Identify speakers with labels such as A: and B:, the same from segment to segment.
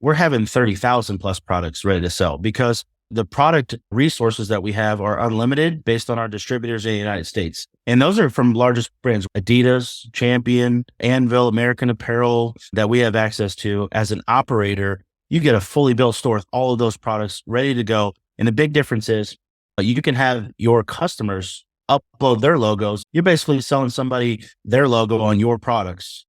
A: we're having 30,000 plus products ready to sell because the product resources that we have are unlimited based on our distributors in the United States. And those are from largest brands, Adidas, Champion, Anvil, American Apparel, that we have access to. As an operator, you get a fully built store with all of those products ready to go. And the big difference is you can have your customers upload their logos. You're basically selling somebody their logo on your products.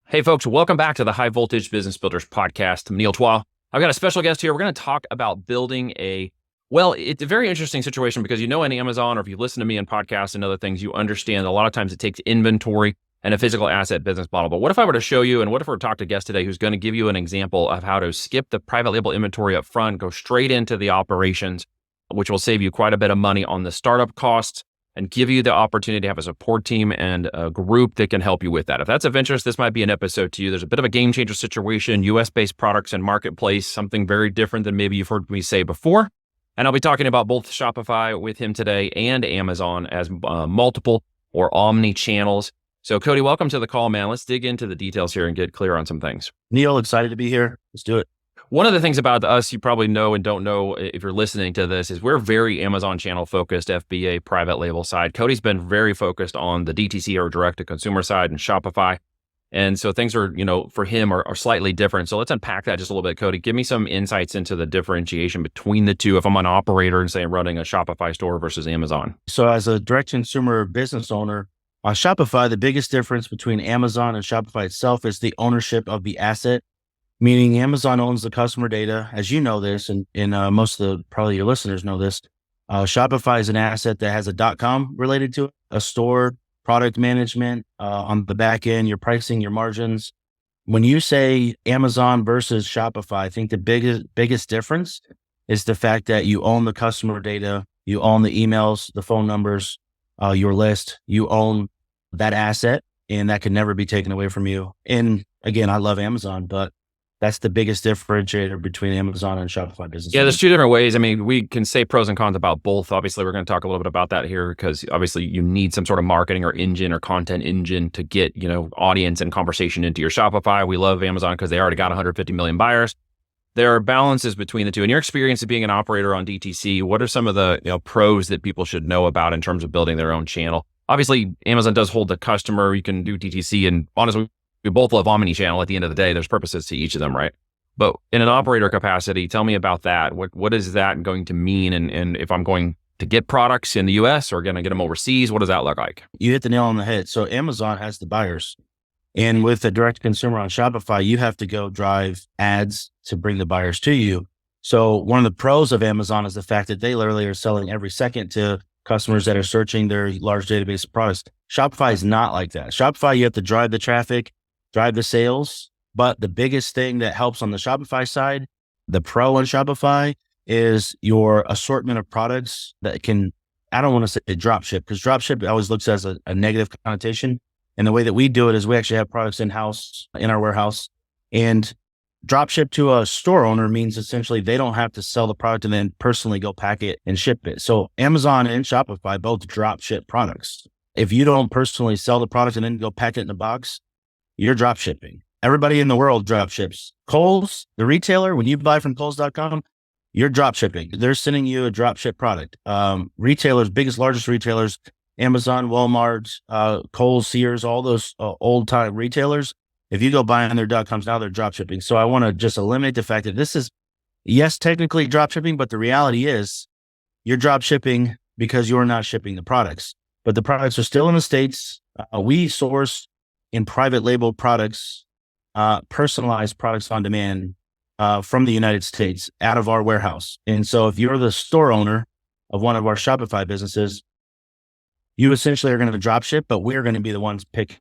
B: Hey folks, welcome back to the High Voltage Business Builders podcast. I'm Neil Twa. I've got a special guest here. We're going to talk about building it's a very interesting situation because in Amazon, or if you listen to me on podcasts and other things, you understand a lot of times it takes inventory and a physical asset business model. But what if I were to show you, and what if we were to talk to a guest today who's going to give you an example of how to skip the private label inventory up front, go straight into the operations, which will save you quite a bit of money on the startup costs and give you the opportunity to have a support team and a group that can help you with that. If that's of interest, this might be an episode to you. There's a bit of a game changer situation, US-based products and marketplace, something very different than maybe you've heard me say before. And I'll be talking about both Shopify with him today and Amazon as multiple or omni-channels. So Cody, welcome to the call, man. Let's dig into the details here and get clear on some things.
A: Neil, excited to be here. Let's do it.
B: One of the things about us you probably know and don't know if you're listening to this is we're very Amazon channel focused, FBA, private label side. Cody's been very focused on the DTC or direct to consumer side and Shopify. And so things are, for him are slightly different. So let's unpack that just a little bit. Cody, give me some insights into the differentiation between the two. If I'm an operator and say I'm running a Shopify store versus Amazon.
A: So as a direct consumer business owner on Shopify, the biggest difference between Amazon and Shopify itself is the ownership of the asset. Meaning Amazon owns the customer data, as you know this, and most of probably your listeners know this. Shopify is an asset that has a .com related to it, a store, product management on the back end, your pricing, your margins. When you say Amazon versus Shopify, I think the biggest difference is the fact that you own the customer data, you own the emails, the phone numbers, your list, you own that asset, and that can never be taken away from you. And again, I love Amazon, but that's the biggest differentiator between Amazon and Shopify business.
B: Yeah, there's two different ways. I mean, we can say pros and cons about both. Obviously, we're going to talk a little bit about that here because obviously you need some sort of marketing or engine or content engine to get, audience and conversation into your Shopify. We love Amazon because they already got 150 million buyers. There are balances between the two. In your experience of being an operator on DTC, what are some of the pros that people should know about in terms of building their own channel? Obviously, Amazon does hold the customer. You can do DTC, and honestly, we both love Omni-Channel. At the end of the day, there's purposes to each of them, right? But in an operator capacity, tell me about that. What is that going to mean? And if I'm going to get products in the US or going to get them overseas, what does that look like?
A: You hit the nail on the head. So Amazon has the buyers. And with the direct consumer on Shopify, you have to go drive ads to bring the buyers to you. So one of the pros of Amazon is the fact that they literally are selling every second to customers that are searching their large database of products. Shopify is not like that. Shopify, you have to drive the traffic, drive the sales. But the biggest thing that helps on the Shopify side, the pro on Shopify, is your assortment of products that can, I don't want to say drop ship, because drop ship always looks as a negative connotation. And the way that we do it is we actually have products in-house, in our warehouse. And drop ship to a store owner means essentially they don't have to sell the product and then personally go pack it and ship it. So Amazon and Shopify both drop ship products. If you don't personally sell the product and then go pack it in a box, you're drop shipping. Everybody in the world drop ships. Kohl's, the retailer, when you buy from Kohls.com, you're drop shipping. They're sending you a drop ship product. Retailers, largest retailers, Amazon, Walmart, Kohl's, Sears, all those old time retailers. If you go buy on their .coms now, they're drop shipping. So I want to just eliminate the fact that this is, yes, technically drop shipping, but the reality is you're drop shipping because you're not shipping the products. But the products are still in the States. We source in private label products, personalized products on demand from the United States out of our warehouse. And so if you're the store owner of one of our Shopify businesses, you essentially are going to drop ship, but we're going to be the ones packing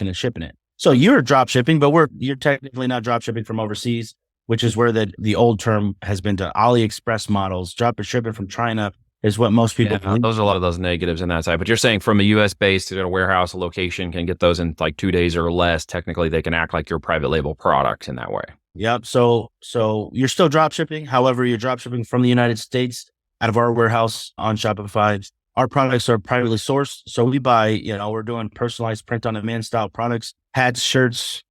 A: and shipping it. So you're drop shipping, but you're technically not drop shipping from overseas, which is where the old term has been to AliExpress models. Drop shipping from China is what most people believe.
B: Those are a lot of those negatives in that side. But you're saying from a US based a warehouse, a location can get those in like 2 days or less. Technically, they can act like your private label products in that way.
A: Yep. So you're still drop shipping. However, you're drop shipping from the United States out of our warehouse on Shopify. Our products are privately sourced. So we buy, we're doing personalized print on demand style products, hats, shirts,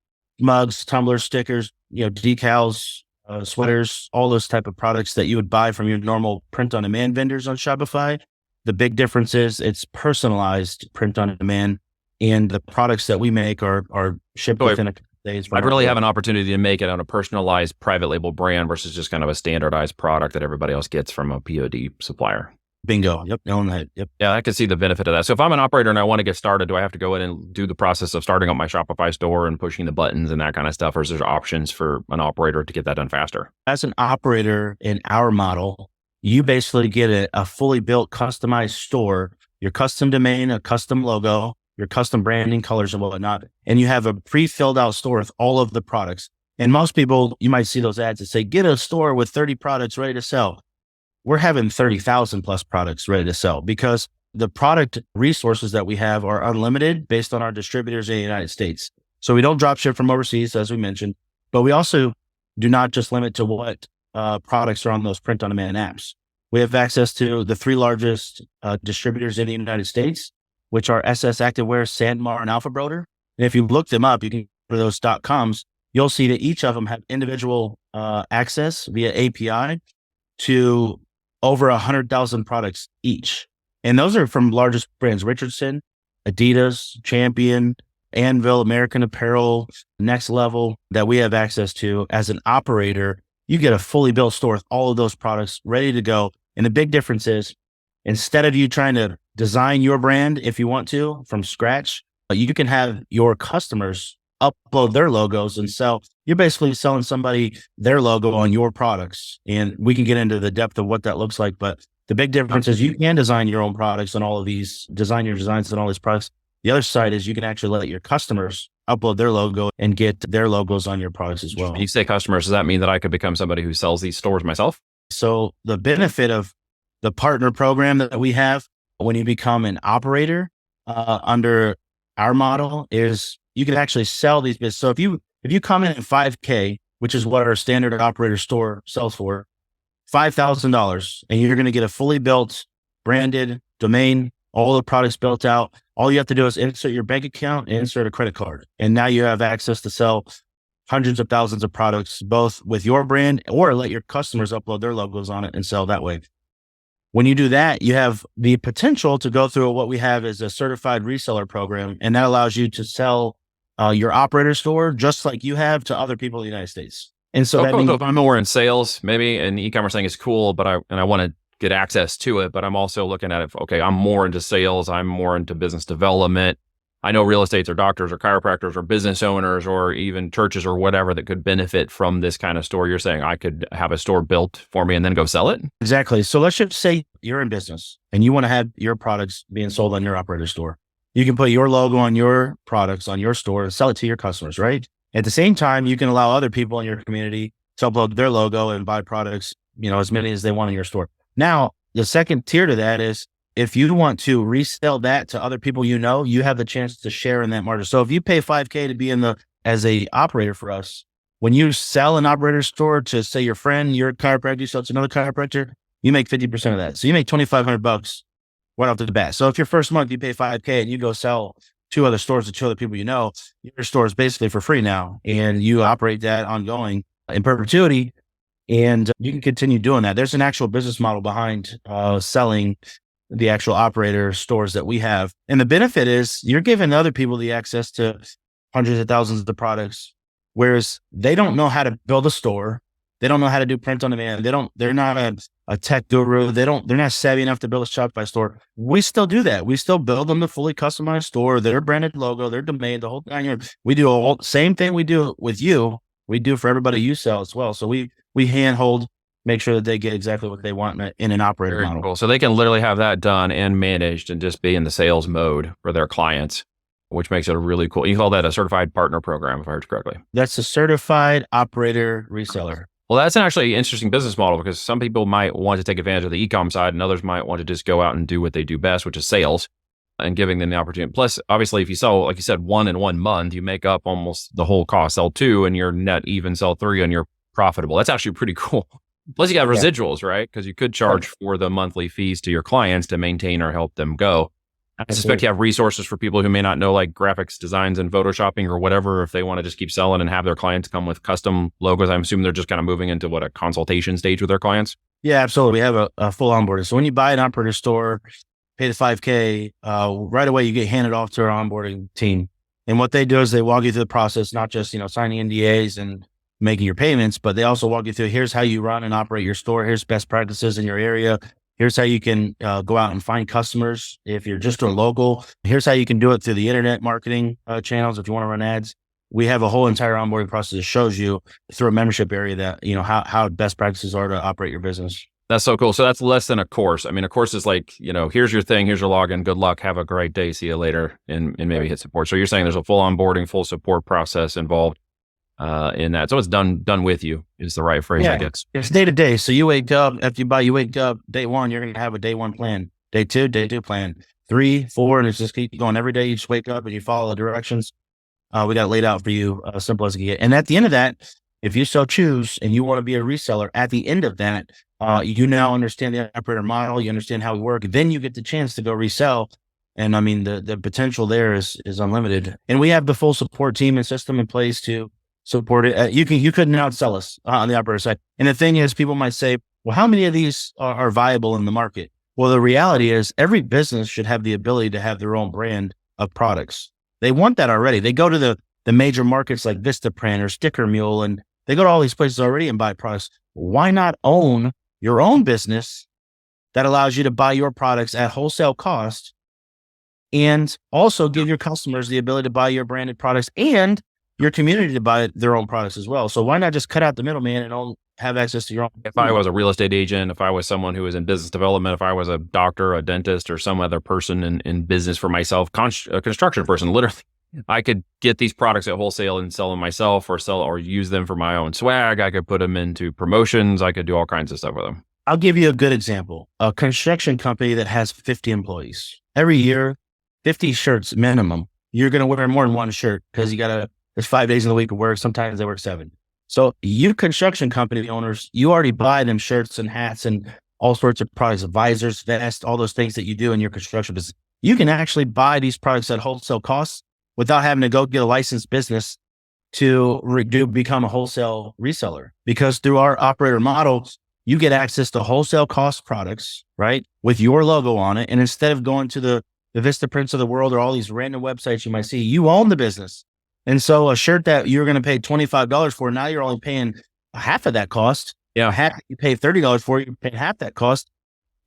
A: mugs, tumblers, stickers, decals, sweaters, all those type of products that you would buy from your normal print on demand vendors on Shopify. The big difference is it's personalized print on demand, and the products that we make are shipped
B: So
A: within a couple days.
B: I'd really have an opportunity to make it on a personalized private label brand versus just kind of a standardized product that everybody else gets from a POD supplier.
A: Bingo. Yep. Own that. Yep.
B: Yeah, I can see the benefit of that. So if I'm an operator and I want to get started, do I have to go in and do the process of starting up my Shopify store and pushing the buttons and that kind of stuff? Or is there options for an operator to get that done faster?
A: As an operator in our model, you basically get a fully built, customized store, your custom domain, a custom logo, your custom branding, colors and whatnot. And you have a pre-filled out store with all of the products. And most people, you might see those ads that say, get a store with 30 products ready to sell. We're having 30,000 plus products ready to sell because the product resources that we have are unlimited based on our distributors in the United States. So we don't drop ship from overseas, as we mentioned, but we also do not just limit to what products are on those print on demand apps. We have access to the 3 largest distributors in the United States, which are SS Activewear, Sandmar, and Alpha Broder. And if you look them up, you can go to those .coms, you'll see that each of them have individual access via API to over 100,000 products each. And those are from largest brands, Richardson, Adidas, Champion, Anvil, American Apparel, Next Level, that we have access to. As an operator, you get a fully built store with all of those products ready to go. And the big difference is, instead of you trying to design your brand, if you want to, from scratch, you can have your customers upload their logos and sell. You're basically selling somebody their logo on your products. And we can get into the depth of what that looks like. But the big difference is you can design your own products on all of these, design your designs on all these products. The other side is you can actually let your customers upload their logo and get their logos on your products as well.
B: When you say customers, does that mean that I could become somebody who sells these stores myself?
A: So the benefit of the partner program that we have when you become an operator under our model is you can actually sell these businesses. So if you come in at $5K, which is what our standard operator store sells for, $5,000, and you're going to get a fully built, branded domain, all the products built out. All you have to do is insert your bank account and insert a credit card. And now you have access to sell hundreds of thousands of products, both with your brand or let your customers upload their logos on it and sell that way. When you do that, you have the potential to go through what we have as a certified reseller program. And that allows you to sell your operator store just like you have to other people in the United States. And so that means
B: if I'm more in sales, maybe an e-commerce thing is cool, but I want to get access to it, but I'm also looking at it. Okay, I'm more into sales. I'm more into business development. I know real estates or doctors or chiropractors or business owners or even churches or whatever that could benefit from this kind of store. You're saying I could have a store built for me and then go sell it?
A: Exactly. So let's just say you're in business and you want to have your products being sold on your operator store. You can put your logo on your products on your store and sell it to your customers, right? At the same time, you can allow other people in your community to upload their logo and buy products, as many as they want in your store. Now, the second tier to that is if you want to resell that to other people, you have the chance to share in that margin. So if you pay $5K to be as a operator for us, when you sell an operator store to say your friend, your chiropractor, you sell it to another chiropractor, you make 50% of that. So you make $2,500 right off the bat. So if your first month you pay $5K and you go sell 2 other stores to 2 other people, your store is basically for free now, and you operate that ongoing in perpetuity. And you can continue doing that. There's an actual business model behind selling the actual operator stores that we have. And the benefit is you're giving other people the access to hundreds of thousands of the products, whereas they don't know how to build a store. They don't know how to do print on demand. They're not a tech guru. They're not savvy enough to build a Shopify store. We still do that. We still build them the fully customized store, their branded logo, their domain, the whole thing. We do all same thing we do with you. We do for everybody you sell as well. So we handhold, make sure that they get exactly what they want in an operator
B: Very
A: model.
B: cool. So they can literally have that done and managed and just be in the sales mode for their clients, which makes it a really cool. You call that a certified partner program, if I heard you correctly.
A: That's a certified operator reseller.
B: Well, that's an actually interesting business model because some people might want to take advantage of the e-com side and others might want to just go out and do what they do best, which is sales, and giving them the opportunity. Plus, obviously, if you sell, like you said, 1 in 1 month, you make up almost the whole cost. Sell 2 and you're net even, sell 3 and you're profitable. That's actually pretty cool. Plus, you got residuals, right? Because you could charge for the monthly fees to your clients to maintain or help them go. I suspect you have resources for people who may not know like graphics designs and photoshopping or whatever. If they want to just keep selling and have their clients come with custom logos, I'm assuming they're just kind of moving into a consultation stage with their clients.
A: Yeah, absolutely. We have a full onboarding. So when you buy an operator store, pay the $5K, right away you get handed off to our onboarding team. And what they do is they walk you through the process, not just, signing NDAs and making your payments, but they also walk you through, here's how you run and operate your store. Here's best practices in your area. Here's how you can go out and find customers if you're just doing local. Here's how you can do it through the internet marketing channels if you want to run ads. We have a whole entire onboarding process that shows you through a membership area that, how best practices are to operate your business.
B: That's so cool. So that's less than a course. I mean, a course is like, here's your thing, here's your login, good luck, have a great day, see you later, and maybe hit support. So you're saying there's a full onboarding, full support process involved in that. So it's done with you is the right phrase, I guess.
A: It's day to day. So you wake up, after you buy, you wake up day one, you're going to have a day one plan, day two plan, 3, 4, and it's just keep going every day. You just wake up and you follow the directions. We got it laid out for you, simple as it can get. And at the end of that, if you so choose and you want to be a reseller, at the end of that, you now understand the operator model, you understand how we work, then you get the chance to go resell. And I mean, the potential there is unlimited. And we have the full support team and system in place to support it. You couldn't outsell us on the operator side. And the thing is, people might say, well, how many of these are viable in the market? Well, the reality is every business should have the ability to have their own brand of products. They want that already. They go to the major markets like Vistaprint or Sticker Mule, and they go to all these places already and buy products. Why not own your own business that allows you to buy your products at wholesale cost and also give your customers the ability to buy your branded products and your community to buy their own products as well? So why not just cut out the middleman and have access to your own?
B: If I was a real estate agent, if I was someone who was in business development, if I was a doctor, a dentist, or some other person in business for myself, a construction person, literally, I could get these products at wholesale and sell them myself or use them for my own swag. I could put them into promotions. I could do all kinds of stuff with them.
A: I'll give you a good example. A construction company that has 50 employees. Every year, 50 shirts minimum. You're going to wear more than one shirt because there's 5 days in the week of work. Sometimes they work 7. So you construction company owners, you already buy them shirts and hats and all sorts of products, visors, vests, all those things that you do in your construction business. You can actually buy these products at wholesale costs without having to go get a licensed business to become a wholesale reseller. Because through our operator models, you get access to wholesale cost products, right? With your logo on it. And instead of going to the Vistaprints of the world or all these random websites you might see, you own the business. And so a shirt that you're going to pay $25 for, now you're only paying half of that cost.
B: Yeah.
A: A hat you pay $30 for, you're paying half that cost.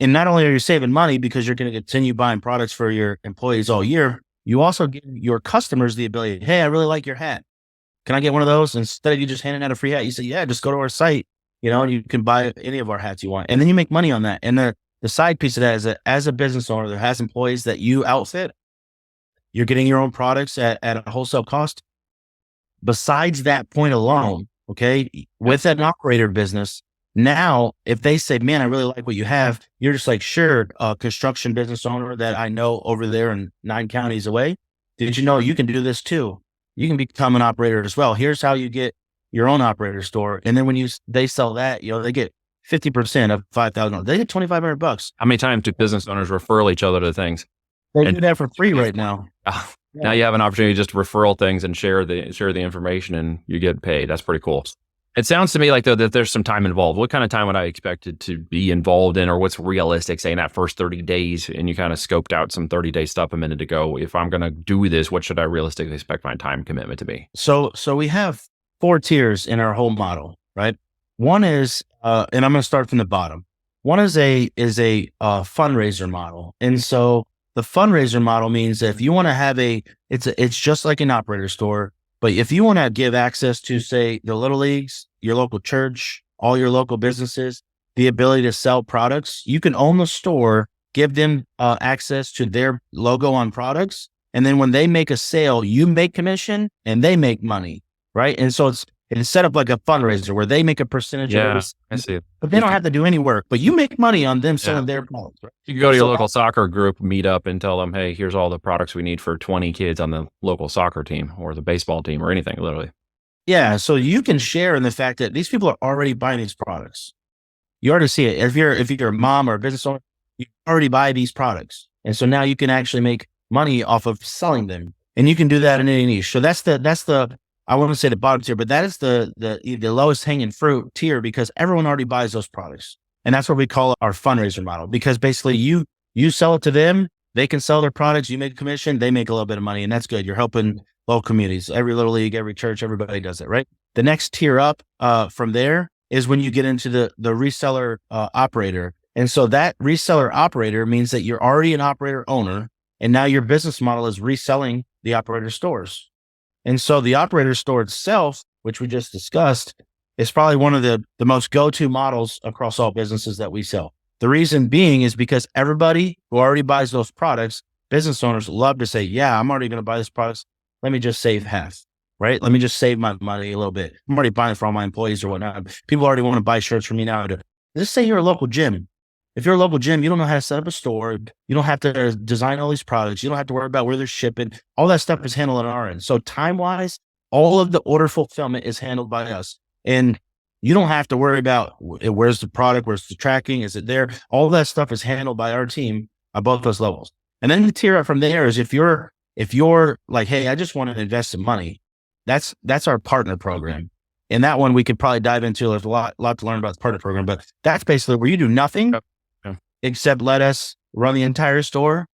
A: And not only are you saving money because you're going to continue buying products for your employees all year, you also give your customers the ability, hey, I really like your hat. Can I get one of those? Instead of you just handing out a free hat, you say, yeah, just go to our site, and you can buy any of our hats you want. And then you make money on that. And the side piece of that is that as a business owner that has employees that you outfit, you're getting your own products at a wholesale cost. Besides that point alone, okay, with an operator business, now if they say, man, I really like what you have, you're just like, sure, a construction business owner that I know over there in 9 counties away, did you know you can do this too? You can become an operator as well. Here's how you get your own operator store. And then when they sell that, they get 50% of $5,000. They get $2,500.
B: How many times do business owners refer each other to things?
A: They do that for free right now.
B: Now you have an opportunity to just referral things and share the information and you get paid. That's pretty cool. It sounds to me like though that there's some time involved. What kind of time would I expect it to be involved in, or what's realistic, say in that first 30 days, and you kind of scoped out some 30-day stuff a minute ago. If I'm going to do this, what should I realistically expect my time commitment to be?
A: So we have 4 tiers in our whole model, right? One is, and I'm going to start from the bottom. One is a fundraiser model. And so the fundraiser model means that if you want to have it's just like an operator store, but if you want to give access to, say, the little leagues, your local church, all your local businesses, the ability to sell products, you can own the store, give them access to their logo on products. And then when they make a sale, you make commission and they make money, right? And so it's set up like a fundraiser where they make a percentage of it.
B: I see.
A: But they don't have to do any work, but you make money on them selling their products, right?
B: You can go to your local soccer group, meet up and tell them, hey, here's all the products we need for 20 kids on the local soccer team or the baseball team or anything, literally.
A: Yeah. So you can share in the fact that these people are already buying these products. You already see it. If you're a mom or a business owner, you already buy these products. And so now you can actually make money off of selling them. And you can do that in any niche. So that's the I wouldn't say the bottom tier, but that is the lowest hanging fruit tier, because everyone already buys those products. And that's what we call our fundraiser model, because basically you sell it to them, they can sell their products, you make a commission, they make a little bit of money, and that's good. You're helping local communities, every little league, every church, everybody does it, right? The next tier up from there is when you get into the reseller operator. And so that reseller operator means that you're already an operator owner, and now your business model is reselling the operator stores. And so the operator store itself, which we just discussed, is probably one of the most go-to models across all businesses that we sell. The reason being is because everybody who already buys those products, business owners love to say, yeah, I'm already going to buy this product. Let me just save half, right? Let me just save my money a little bit. I'm already buying it for all my employees or whatnot. People already want to buy shirts from me now. Let's say you're a local gym. If you're a local gym, you don't know how to set up a store. You don't have to design all these products. You don't have to worry about where they're shipping. All that stuff is handled on our end. So time-wise, all of the order fulfillment is handled by us. And you don't have to worry about where's the product, where's the tracking, is it there? All that stuff is handled by our team at both those levels. And then the tier up from there is if you're like, hey, I just want to invest some money, that's our partner program. And that one we could probably dive into. There's a lot to learn about the partner program, but that's basically where you do nothing except let us run the entire store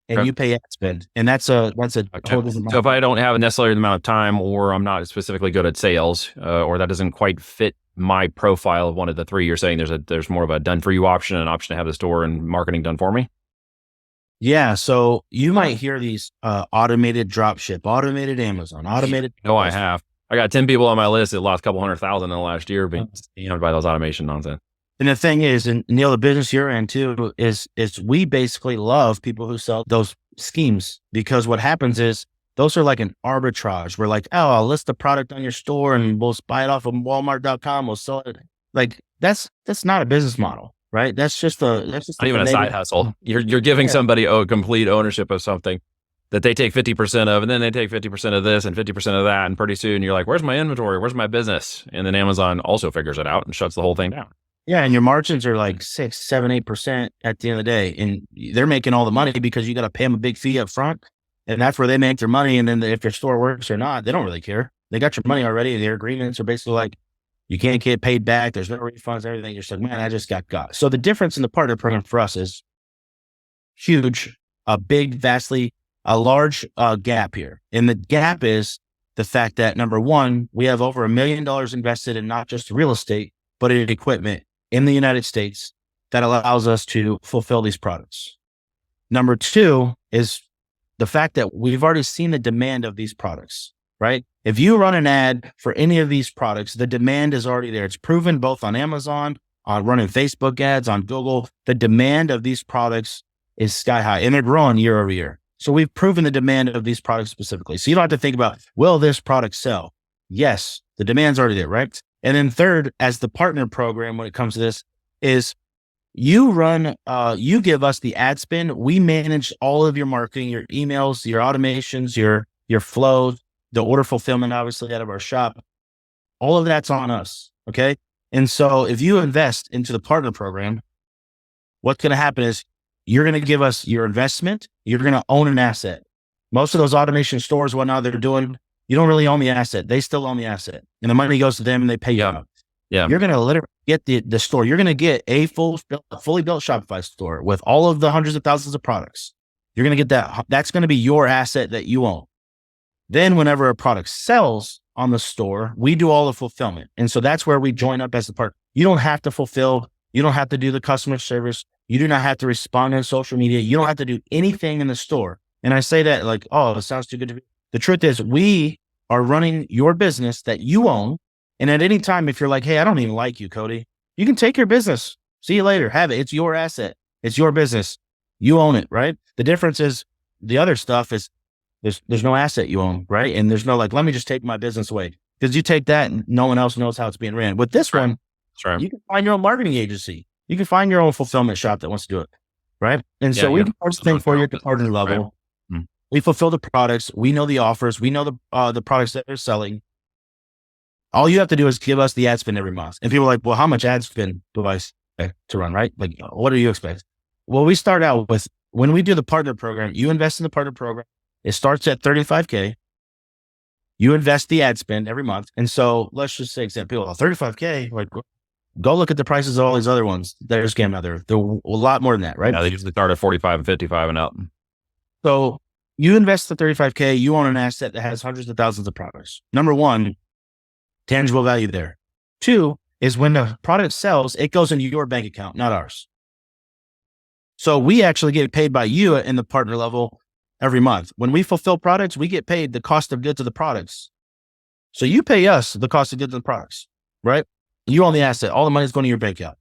A: and you pay ad spend. And that's a whole different.
B: So if I don't have necessarily the amount of time, or I'm not specifically good at sales, or that doesn't quite fit my profile of one of the three, you're saying there's more of a done for you option, an option to have the store and marketing done for me?
A: Yeah. So you might hear these automated dropship, automated Amazon, automated.
B: No, I have. I got 10 people on my list that lost a couple $100,000 in the last year being scammed by those automation nonsense.
A: And the thing is, and Neil, the business you're in too, is we basically love people who sell those schemes, because what happens is those are like an arbitrage. We're like, oh, I'll list the product on your store and we'll buy it off of Walmart.com. We'll sell it. Like that's not a business model, right? That's not even
B: a side hustle. You're giving somebody complete ownership of something that they take 50% of, and then they take 50% of this and 50% of that. And pretty soon you're like, where's my inventory? Where's my business? And then Amazon also figures it out and shuts the whole thing down.
A: Yeah. And your margins are like 6, 7, 8% at the end of the day. And they're making all the money because you got to pay them a big fee up front. And that's where they make their money. And then if your store works or not, they don't really care. They got your money already. Their agreements are basically like, you can't get paid back. There's no refunds, everything. You're just like, man, I just got. So the difference in the partner program for us is huge, a large gap here. And the gap is the fact that, number one, we have over $1 million invested in not just real estate, but in equipment in the United States that allows us to fulfill these products. Number two is the fact that we've already seen the demand of these products, right? If you run an ad for any of these products, the demand is already there. It's proven both on Amazon, on running Facebook ads, on Google. The demand of these products is sky high, and they're growing year over year. So we've proven the demand of these products specifically. So you don't have to think about, will this product sell? Yes, the demand's already there, right? And then third, as the partner program, when it comes to this, is you give us the ad spend. We manage all of your marketing, your emails, your automations, your flows, the order fulfillment, obviously out of our shop. All of that's on us. Okay. And so if you invest into the partner program, what's going to happen is you're going to give us your investment. You're going to own an asset. Most of those automation stores, whatnot they're doing, you don't really own the asset. They still own the asset, and the money goes to them and they pay you out. Yeah. You're going to literally get the store. You're going to get a fully built Shopify store with all of the hundreds of thousands of products. You're going to get that. That's going to be your asset that you own. Then whenever a product sells on the store, we do all the fulfillment. And so that's where we join up as the partner. You don't have to fulfill. You don't have to do the customer service. You do not have to respond on social media. You don't have to do anything in the store. And I say that like, oh, it sounds too good to be. The truth is we are running your business that you own. And at any time, if you're like, hey, I don't even like you, Cody, you can take your business. See you later. Have it. It's your asset. It's your business. You own it, right? The difference is the other stuff is there's no asset you own, right? And there's no like, let me just take my business away. Because you take that and no one else knows how it's being ran. With this one, you can find your own marketing agency. You can find your own fulfillment shop that wants to do it, right? And so we do everything for you at the partner level. Right. We fulfill the products. We know the offers. We know the products that they're selling. All you have to do is give us the ad spend every month. And people are like, well, how much ad spend do I expect to run, right? Like, what do you expect? Well, we start out with when we do the partner program, you invest in the partner program. It starts at $35K. You invest the ad spend every month. And so let's just say, example, $35K, like go look at the prices of all these other ones that are scamming out there. They're a lot more than that, right?
B: Yeah, they usually start at 45 and 55 and up.
A: So you invest the $35K, you own an asset that has hundreds of thousands of products. Number one, tangible value there. Two is when the product sells, it goes into your bank account, not ours. So we actually get paid by you in the partner level every month. When we fulfill products, we get paid the cost of goods of the products. So you pay us the cost of goods of the products, right? You own the asset. All the money is going to your bank account.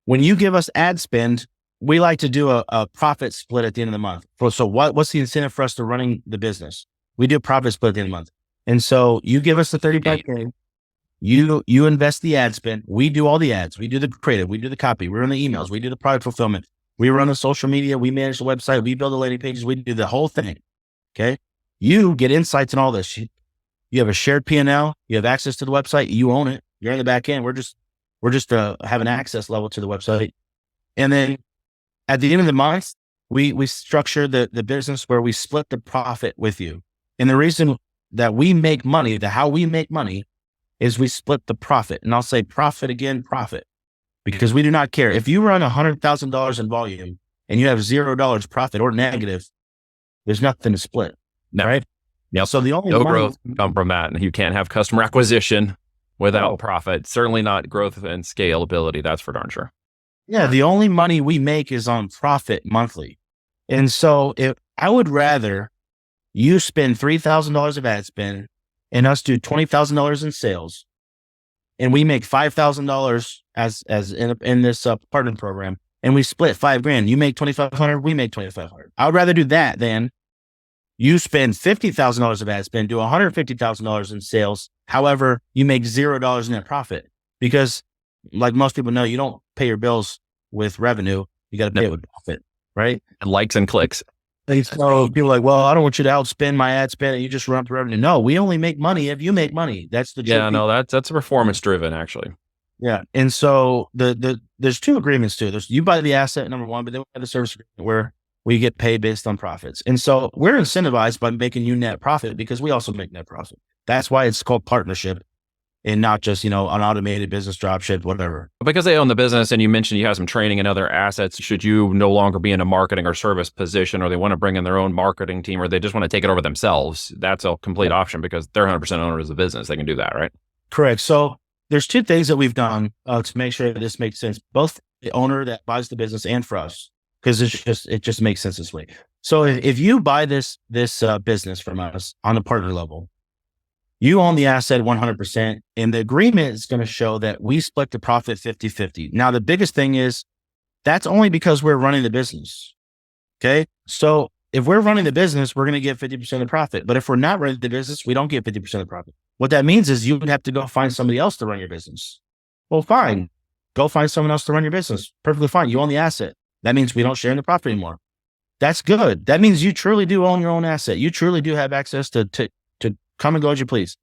A: When you give us ad spend, we like to do a profit split at the end of the month. So what's the incentive for us to running the business? We do a profit split at the end of the month. And so you give us the $35K, you invest the ad spend. We do all the ads. We do the creative. We do the copy. We run the emails. We do the product fulfillment. We run the social media. We manage the website. We build the landing pages. We do the whole thing. Okay. You get insights in all this. You have a shared P&L. You have access to the website. You own it. You're in the back end. We're just have an access level to the website. And then at the end of the month, we structure the business where we split the profit with you. And the reason that we make money, how we make money is we split the profit. And I'll say profit again, profit, because we do not care. If you run $100,000 in volume and you have $0 profit or negative, there's nothing to split.
B: No.
A: Right.
B: Yeah.
A: So the only
B: no growth come from that. And you can't have customer acquisition without profit. Certainly not growth and scalability. That's for darn sure.
A: Yeah. The only money we make is on profit monthly. And so I would rather you spend $3,000 of ad spend and us do $20,000 in sales, and we make $5,000 as in this partner program, and we split $5,000. You make $2,500, we make $2,500. I would rather do that than you spend $50,000 of ad spend, do $150,000 in sales. However, you make $0 net profit, because like most people know, you don't pay your bills with revenue. You got to pay it with profit, right?
B: And likes and clicks.
A: So people are like, well, I don't want you to outspend my ad spend and you just run up the revenue. No, we only make money if you make money. That's the truth.
B: Yeah, no, that's performance driven actually.
A: Yeah. And so there's two agreements too. There's you buy the asset, number one, but then we have the service agreement where we get paid based on profits. And so we're incentivized by making you net profit because we also make net profit. That's why it's called partnership and not just, an automated business dropship, whatever.
B: Because they own the business, and you mentioned you have some training and other assets, should you no longer be in a marketing or service position, or they want to bring in their own marketing team, or they just want to take it over themselves, that's a complete option because they're 100% owners of the business. They can do that, right?
A: Correct. So there's two things that we've done to make sure that this makes sense, both the owner that buys the business and for us, because it just makes sense this way. So if you buy this business from us on the partner level, you own the asset 100%, and the agreement is going to show that we split the profit 50-50. Now, the biggest thing is that's only because we're running the business. Okay. So if we're running the business, we're going to get 50% of the profit. But if we're not running the business, we don't get 50% of the profit. What that means is you would have to go find somebody else to run your business. Well, fine. Go find someone else to run your business. Perfectly fine. You own the asset. That means we don't share in the profit anymore. That's good. That means you truly do own your own asset. You truly do have access to come and go as you please.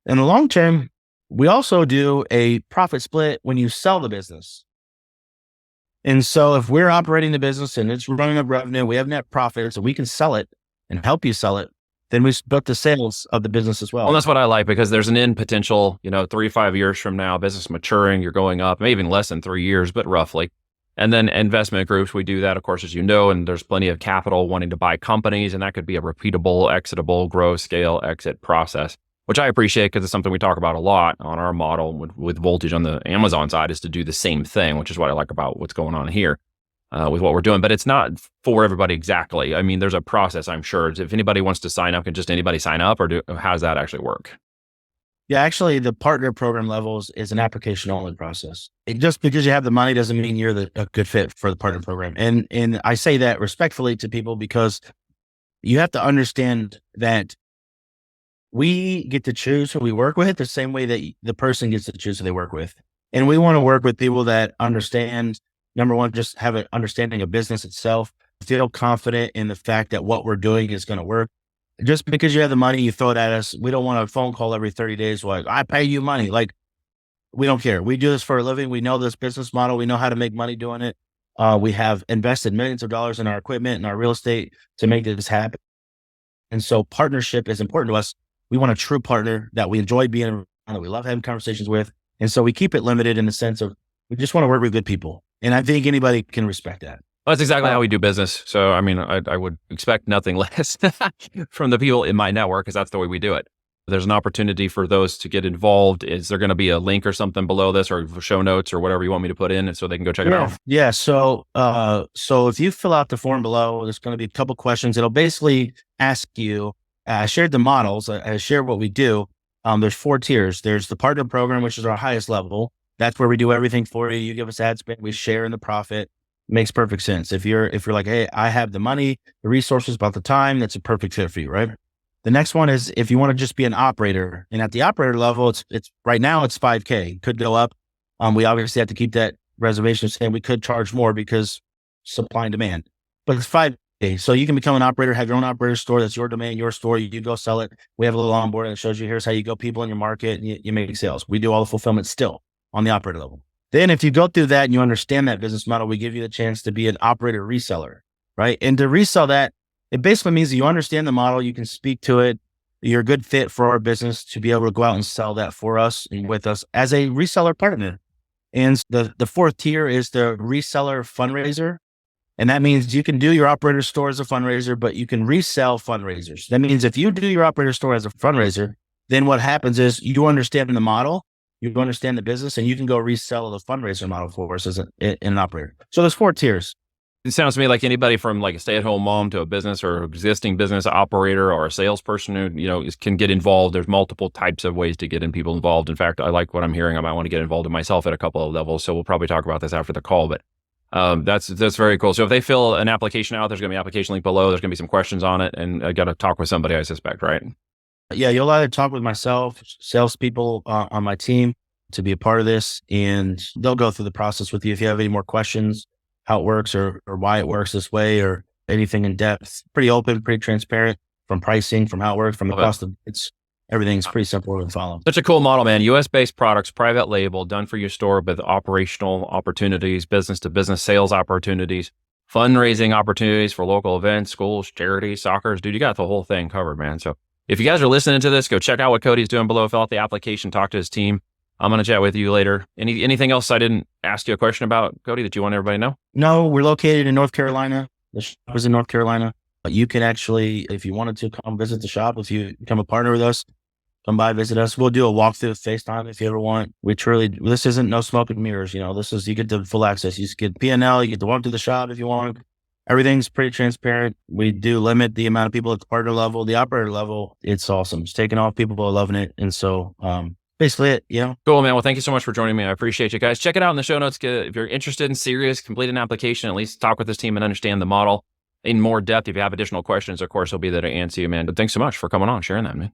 A: In the long term, we also do a profit split when you sell the business. And so if we're operating the business and it's running up revenue, we have net profit, so we can sell it and help you sell it, then we split the sales of the business as well.
B: Well, that's what I like, because there's an end potential, 3-5 years from now, business maturing, you're going up, maybe even less than 3 years, but roughly. And then investment groups, we do that, of course, as you know, and there's plenty of capital wanting to buy companies, and that could be a repeatable, exitable, grow, scale, exit process, which I appreciate because it's something we talk about a lot on our model with Voltage on the Amazon side, is to do the same thing, which is what I like about what's going on here with what we're doing. But it's not for everybody exactly. I mean, there's a process, I'm sure. If anybody wants to sign up, can just anybody sign up, or how does that actually work?
A: Yeah, actually, the partner program levels is an application only process. Just because you have the money doesn't mean you're a good fit for the partner program. And I say that respectfully to people because you have to understand that we get to choose who we work with the same way that the person gets to choose who they work with. And we want to work with people that understand, number one, just have an understanding of business itself, feel confident in the fact that what we're doing is going to work. Just because you have the money, you throw it at us. We don't want a phone call every 30 days. Like, I pay you money. Like, we don't care. We do this for a living. We know this business model. We know how to make money doing it. We have invested millions of dollars in our equipment and our real estate to make this happen. And so partnership is important to us. We want a true partner that we enjoy being around, that we love having conversations with. And so we keep it limited in the sense of we just want to work with good people. And I think anybody can respect that.
B: Well, that's exactly how we do business. So, I mean, I would expect nothing less from the people in my network because that's the way we do it. There's an opportunity for those to get involved. Is there going to be a link or something below this or show notes or whatever you want me to put in so they can go check it out?
A: Yeah. So if you fill out the form below, there's going to be a couple questions. It'll basically ask you, I shared the models. I shared what we do. There's 4 tiers. There's the partner program, which is our highest level. That's where we do everything for you. You give us ad spend, we share in the profit. Makes perfect sense. If you're like, hey, I have the money, the resources, about the time, that's a perfect fit for you, right? The next one is if you want to just be an operator, and at the operator level, it's right now it's $5,000. Could go up. We obviously have to keep that reservation saying we could charge more because supply and demand, but it's $5,000. So you can become an operator, have your own operator store. That's your domain, your store. You go sell it. We have a little onboarding that shows you here's how you go people in your market and you make sales. We do all the fulfillment still on the operator level. Then if you go through that and you understand that business model, we give you the chance to be an operator reseller, right? And to resell that, it basically means that you understand the model, you can speak to it, you're a good fit for our business to be able to go out and sell that for us and with us as a reseller partner. And the 4th tier is the reseller fundraiser. And that means you can do your operator store as a fundraiser, but you can resell fundraisers. That means if you do your operator store as a fundraiser, then what happens is you understand the model, you understand the business, and you can go resell the fundraiser model for us as an operator. So there's 4 tiers.
B: It sounds to me like anybody from like a stay-at-home mom to a business or existing business operator or a salesperson who, can get involved. There's multiple types of ways to get people involved. In fact, I like what I'm hearing. I might want to get involved in myself at a couple of levels. So we'll probably talk about this after the call, but that's very cool. So if they fill an application out, there's going to be an application link below. There's going to be some questions on it, and I got to talk with somebody, I suspect, right?
A: Yeah, you'll either talk with myself, salespeople on my team to be a part of this, and they'll go through the process with you. If you have any more questions, how it works or why it works this way or anything in depth, pretty open, pretty transparent from pricing, from how it works, from the cost of it's everything's pretty simple to follow.
B: Such a cool model, man. US-based products, private label, done for your store with operational opportunities, business to business sales opportunities, fundraising opportunities for local events, schools, charities, soccer. Dude, you got the whole thing covered, man. So if you guys are listening to this, go check out what Cody's doing below, fill out the application, talk to his team. I'm going to chat with you later. Anything else I didn't ask you a question about, Cody, that you want everybody to know?
A: No, we're located in North Carolina. The shop is in North Carolina. You can actually, if you wanted to, come visit the shop. If you become a partner with us, come by, visit us. We'll do a walkthrough FaceTime if you ever want. This isn't no smoke and mirrors. You get the full access. You just get P&L, you get to walk through the shop if you want. Everything's pretty transparent. We do limit the amount of people at the partner level. The operator level, it's awesome. It's taking off. People are loving it. And so, basically it,
B: Cool, man. Well, thank you so much for joining me. I appreciate you guys. Check it out in the show notes. If you're interested and serious, complete an application, at least talk with this team and understand the model in more depth. If you have additional questions, of course, he'll be there to answer you, man. But thanks so much for coming on, sharing that, man.